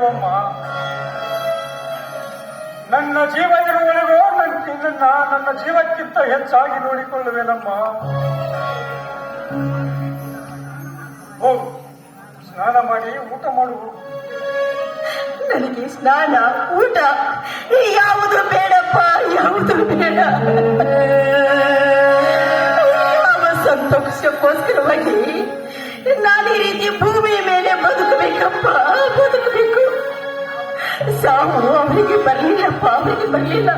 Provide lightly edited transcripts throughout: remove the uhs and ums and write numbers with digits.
ನಡೆಯುವಮ್ಮ. ನನ್ನ ಜೀವ ಇರುವವರೆಗೂ ನನ್ನ ಜೀವಕ್ಕಿಂತ ಹೆಚ್ಚಾಗಿ ನೋಡಿಕೊಳ್ಳುವೆನಮ್ಮ. ಹೋಗು, ಸ್ನಾನ ಮಾಡಿ ಊಟ ಮಾಡುವು. ನನಗೆ ಸ್ನಾನ ಊಟ ಯಾವುದು ಬೇಡಪ್ಪ, ಯಾವುದು ಬೇಡ. ಯಾವ ಸಂತೋಷಕ್ಕೋಸ್ಕರವಾಗಿ ನಾನು ಈ ರೀತಿ ಭೂಮಿಯ ಮೇಲೆ ಬದುಕಬೇಕಪ್ಪ, ಬದುಕಬೇಕು. ಸಾವು ಅವರಿಗೆ ಬರಲಿಲ್ಲಪ್ಪ, ಅವರಿಗೆ ಬರಲಿಲ್ಲ.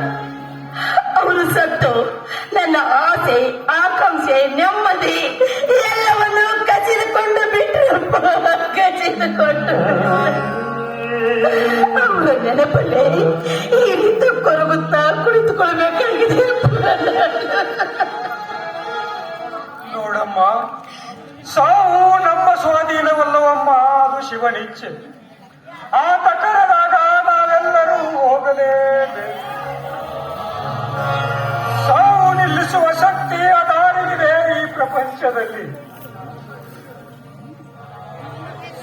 ಅವರು ಸತ್ತು ನನ್ನ ಆಸೆ, ಆಕಾಂಕ್ಷೆ, ನೆಮ್ಮದಿ ಎಲ್ಲವನ್ನು ಕಸಿದುಕೊಂಡು ಬಿಟ್ಟರಪ್ಪ, ಕಸಿದುಕೊಂಡು. ಅವರ ನೆನಪಲ್ಲೇ ಈ ರೀತಿ ಕೊರಗುತ್ತಾ ಕುಳಿತುಕೊಳ್ಬೇಕಾಗಿದೆ. ನೋಡಮ್ಮ, ಸಾವು ನಮ್ಮ ಸ್ವಾಧೀನವಲ್ಲವಮ್ಮ, ಅದು ಶಿವನಿಚ್ಛೆ. ಆತ ಕರೆದಾಗ ನಾವೆಲ್ಲರೂ ಹೋಗಲೇಬೇಕು. ಸಾವು ನಿಲ್ಲಿಸುವ ಶಕ್ತಿ ಅದಾರಿಗಿದೆ ಈ ಪ್ರಪಂಚದಲ್ಲಿ.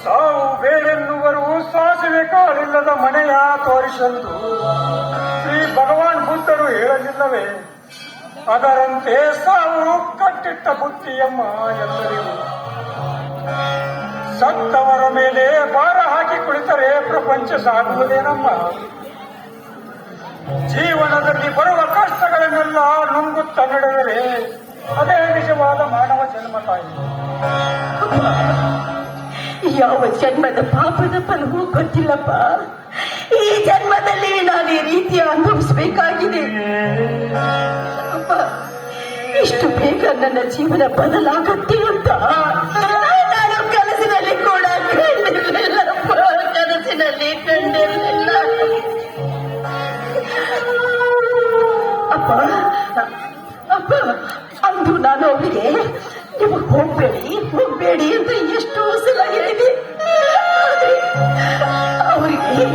ಸಾವು ಬೇರೆನ್ನುವರು ಸಾಸಿವೆ ಕಾಲಿಲ್ಲದ ಮನೆಯ ತೋರಿಸಲು ಶ್ರೀ ಭಗವಾನ್ ಬುದ್ಧರು ಹೇಳಲಿಲ್ಲವೇ? ಅದರಂತೆ ಸಾವು ಕಟ್ಟಿಟ್ಟ ಬುತ್ತಿಯಮ್ಮ ಎಲ್ಲರಿಗೂ. ಸತ್ತವರ ಮೇಲೆ ಭಾರ ಹಾಕಿ ಕುಳಿತರೆ ಪ್ರಪಂಚ ಸಾಗುವುದೇನಮ್ಮ? ಜೀವನದಲ್ಲಿ ಬರುವ ಕಷ್ಟಗಳನ್ನೆಲ್ಲ ನುಂಗುತ್ತ ನಡೆದರೆ ಅದೇ ನಿಜವಾದ ಮಾನವ ಜನ್ಮ ತಾಯಿ. ಯಾವ ಜನ್ಮದ ಪಾಪದ ಫಲವೂ ಗೊತ್ತಿಲ್ಲಪ್ಪ. ಈ ಜನ್ಮದಲ್ಲಿ ನಾನು ಈ ರೀತಿ ಅನುಭವಿಸಬೇಕಾಗಿದೆ. ಅಪ್ಪ, ಇಷ್ಟು ಬೇಗ ನನ್ನ ಜೀವನ ಬದಲಾಗುತ್ತೆ ಅಂತ ನಾನು ಕನಸಿನಲ್ಲಿ ಕೂಡ ಕಂಡಿರಲಿಲ್ಲಪ್ಪ, ಕನಸಿನಲ್ಲಿ ಕಂಡಿರಲಿಲ್ಲ. ಅಪ್ಪ ಅಪ್ಪ, ಅಂದು ನಾನು ಅವರಿಗೆ ನೀವು ಹೋಗ್ಬೇಡಿ ಅಂತ ಎಷ್ಟು ಸಲ ಹೇಳಿದೆ. ಅವರಿಗೆ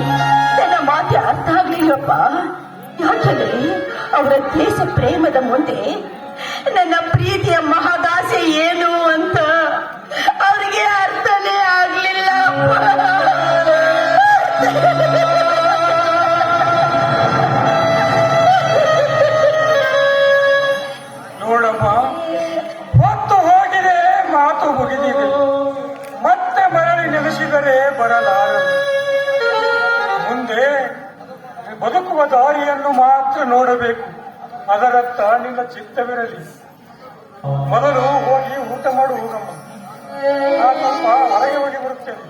ನನ್ನ ಮಾತೆ ಅರ್ಥ ಆಗ್ಲಿಲ್ಲಪ್ಪ. ಯಾಕಂದ್ರೆ ಅವರ ದೇಶ ಪ್ರೇಮದ ಮುಂದೆ ನನ್ನ ಪ್ರೀತಿಯ ಮಹದಾಸೆ ಏನು ಅಂತ ಅವರಿಗೆ ಅರ್ಥನೇ ಆಗ್ಲಿಲ್ಲ. ನೋಡಮ್ಮ, ಹೊತ್ತು ಹೋಗಿದೆ, ಮಾತು ಮುಗಿದಿದೆ. ಮತ್ತೆ ಮರಳಿ ನೆಲೆಸಿದರೆ ಬರಲಾರದು. ಮುಂದೆ ಬದುಕುವ ದಾರಿಯನ್ನು ಮಾತ್ರ ನೋಡಬೇಕು. ಅದರತ್ತ ನಿನ್ನ ಚಿತ್ತವಿರಲಿ. ಮೊದಲು ಹೋಗಿ ಊಟ ಮಾಡು ಹೋಗಮ್ಮ. ನಾನು ಸ್ವಲ್ಪ ಹೊರಗೆ ಹೋಗಿ ಬರುತ್ತೇನೆ.